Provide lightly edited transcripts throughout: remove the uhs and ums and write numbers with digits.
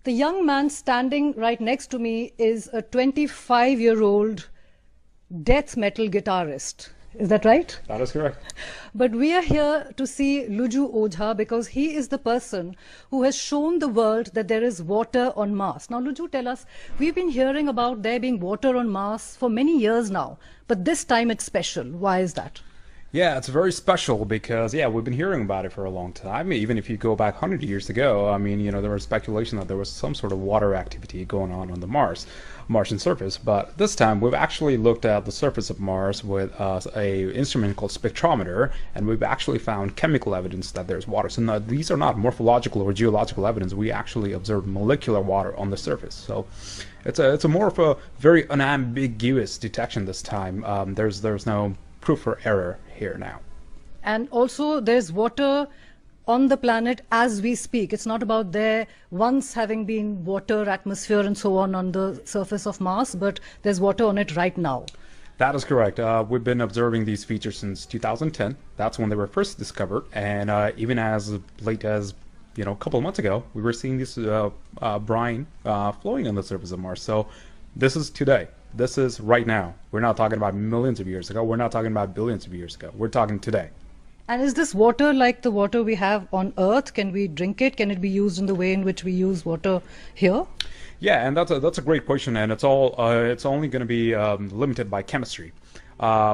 The young man standing right next to me is a 25-year-old death metal guitarist. Is that right? That is correct. But we are here to see Luju Ojha because he is the person who has shown the world that there is water on Mars. Now, Luju, tell us, we've been hearing about there being water on Mars for many years now, but this time it's special. Why is that? Yeah, it's very special because, yeah, we've been hearing about it for a long time. Even if you go back 100 years ago, I mean, there was speculation that there was some sort of water activity going on the Martian surface. But this time, we've actually looked at the surface of Mars with a instrument called spectrometer, and we've actually found chemical evidence that there's water. So these are not morphological or geological evidence. We actually observed molecular water on the surface. So it's a more of a very unambiguous detection this time. There's no proof for error here now. And also there's water on the planet as we speak. It's not about there once having been water, atmosphere and so on the surface of Mars, but there's water on it right now. That is correct. We've been observing these features since 2010. That's when they were first discovered, and even as late as a couple of months ago, we were seeing this brine flowing on the surface of Mars. So this is today. This is right now. We're not talking about millions of years ago. We're not talking about billions of years ago. We're talking today. And is this water like the water we have on Earth? Can we drink it? Can it be used in the way in which we use water here? Yeah, and that's a great question, and it's only going to be limited by chemistry.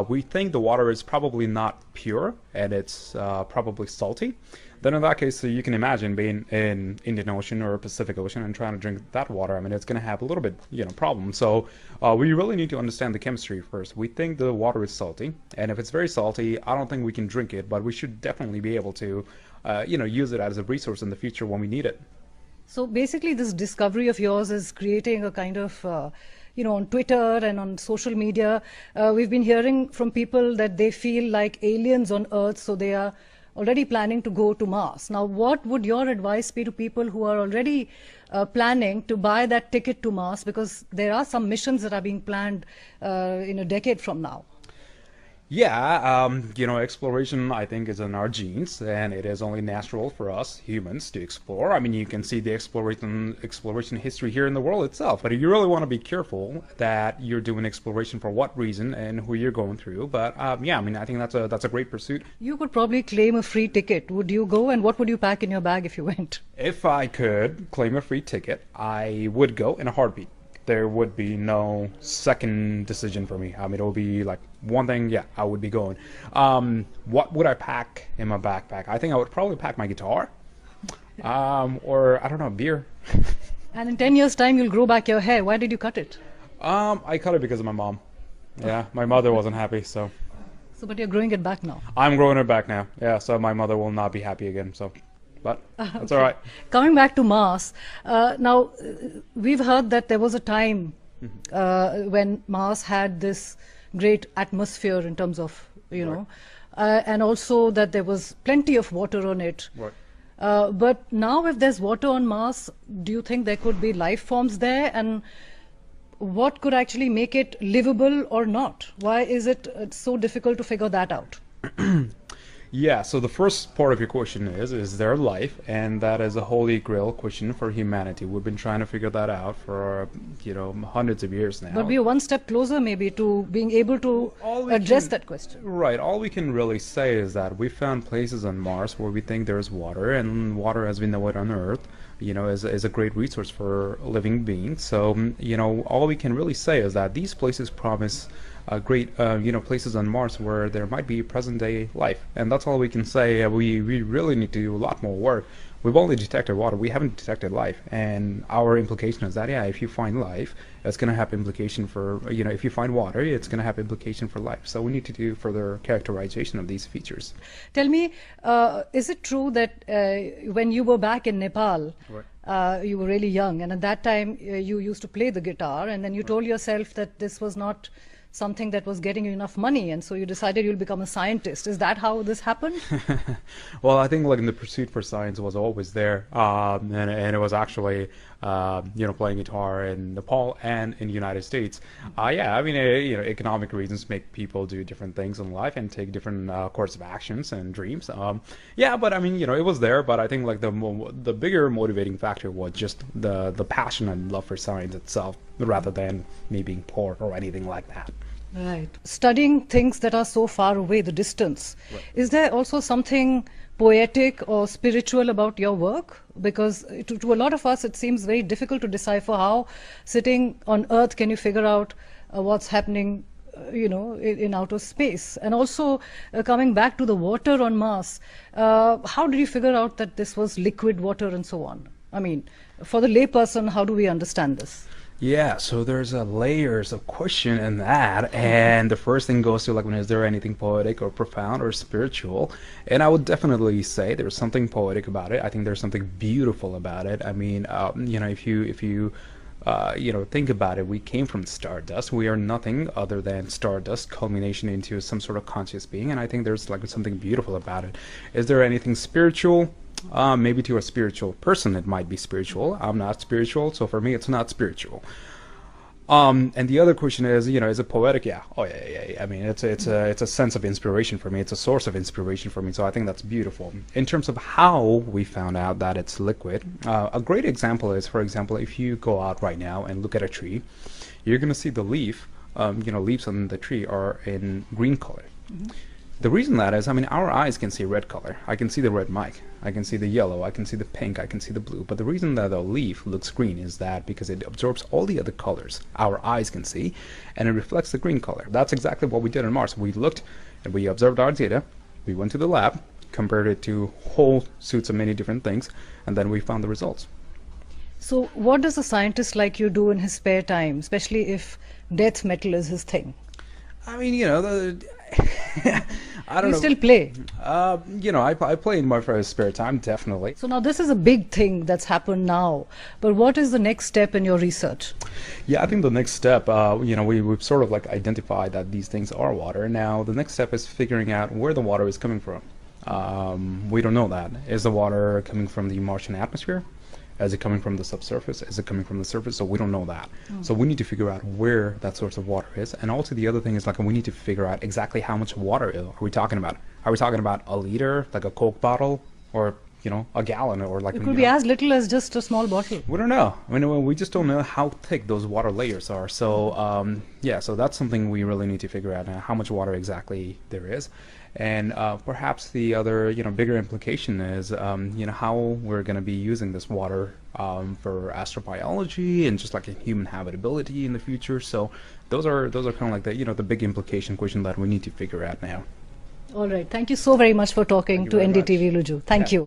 We think the water is probably not pure, and it's probably salty. Then in that case, you can imagine being in Indian Ocean or Pacific Ocean and trying to drink that water. I mean, it's going to have a little bit, problem. So we really need to understand the chemistry first. We think the water is salty, and if it's very salty, I don't think we can drink it, but we should definitely be able to, use it as a resource in the future when we need it. So basically, this discovery of yours is creating a kind of on Twitter and on social media, we've been hearing from people that they feel like aliens on Earth, so they are already planning to go to Mars. Now, what would your advice be to people who are already planning to buy that ticket to Mars? Because there are some missions that are being planned in a decade from now. Yeah, exploration, I think, is in our genes, and it is only natural for us humans to explore. I mean, you can see the exploration history here in the world itself, but you really want to be careful that you're doing exploration for what reason and who you're going through. But yeah, I mean, I think that's a great pursuit. You could probably claim a free ticket. Would you go, and what would you pack in your bag if you went? If I could claim a free ticket, I would go in a heartbeat. There would be no second decision for me. I mean, it would be like one thing, yeah, I would be going. What would I pack in my backpack? I think I would probably pack my guitar, or I don't know, beer. And in 10 years' time, you'll grow back your hair. Why did you cut it? I cut it because of my mom. Yeah, my mother wasn't happy, so. So, but you're growing it back now. I'm growing it back now. Yeah, so my mother will not be happy again, so. But that's all right. Coming back to Mars, now we've heard that there was a time when Mars had this great atmosphere in terms of, and also that there was plenty of water on it. Right. But now if there's water on Mars, do you think there could be life forms there? And what could actually make it livable or not? Why is it so difficult to figure that out? Yeah, so the first part of your question is there life? And that is a holy grail question for humanity. We've been trying to figure that out for, hundreds of years now. But we're one step closer maybe to being able to address that question. Right, all we can really say is that we found places on Mars where we think there's water, and water, as we know it on Earth, is a great resource for living beings. So, all we can really say is that these places promise great, places on Mars where there might be present-day life, and that's all we can say. We really need to do a lot more work. We've only detected water. We haven't detected life, and our implication is that if you find life, it's going to have implication for if you find water, it's going to have implication for life. So we need to do further characterization of these features. Tell me, is it true that when you were back in Nepal, right, you were really young, and at that time you used to play the guitar, and then you told yourself that this was not something that was getting you enough money, and so you decided you'll become a scientist. Is that how this happened? Well, I think like the pursuit for science was always there, and it was actually playing guitar in Nepal and in the United States. Yeah, I mean, economic reasons make people do different things in life and take different course of actions and dreams. Yeah, but I mean, it was there. But I think like the bigger motivating factor was just the passion and love for science itself, rather than me being poor or anything like that. Right. Studying things that are so far away, the distance, Right. is there also something poetic or spiritual about your work? Because to a lot of us, it seems very difficult to decipher how sitting on Earth can you figure out what's happening, in outer space. And also coming back to the water on Mars, how did you figure out that this was liquid water and so on? I mean, for the layperson, how do we understand this? Yeah, so there's layers of question in that, and the first thing goes to like, is there anything poetic or profound or spiritual? And I would definitely say there's something poetic about it. I think there's something beautiful about it. I mean, if you think about it, we came from stardust. We are nothing other than stardust, culmination into some sort of conscious being, and I think there's like something beautiful about it. Is there anything spiritual? Maybe to a spiritual person it might be spiritual. I'm not spiritual, so for me it's not spiritual. And the other question is, is it poetic? Yeah. Oh yeah. I mean, it's a sense of inspiration for me. It's a source of inspiration for me. So I think that's beautiful. In terms of how we found out that it's liquid, a great example is, for example, if you go out right now and look at a tree, you're going to see the leaf. Leaves on the tree are in green color. Mm-hmm. The reason that is, I mean, our eyes can see red color. I can see the red mic. I can see the yellow. I can see the pink. I can see the blue. But the reason that the leaf looks green is that because it absorbs all the other colors our eyes can see, and it reflects the green color. That's exactly what we did on Mars. We looked and we observed our data. We went to the lab, compared it to whole suits of many different things, and then we found the results. So what does a scientist like you do in his spare time, especially if death metal is his thing? I mean, I don't know. You still play? I play in my spare time, definitely. So now this is a big thing that's happened now, but what is the next step in your research? Yeah, I think the next step, we've sort of like identified that these things are water. Now, the next step is figuring out where the water is coming from. We don't know that. Is the water coming from the Martian atmosphere? Is it coming from the subsurface? Is it coming from the surface? So we don't know that. So we need to figure out where that source of water is. And also the other thing is like we need to figure out exactly how much water are we talking about. Are we talking about a liter, like a Coke bottle, or a gallon, or like it could be as little as just a small bottle. We don't know. I mean, we just don't know how thick those water layers are. So so that's something we really need to figure out how much water exactly there is. And perhaps the other, bigger implication is, how we're going to be using this water for astrobiology and just like a human habitability in the future. So those are kind of like the big implication question that we need to figure out now. All right. Thank you so very much for talking to NDTV Luju. Thank you.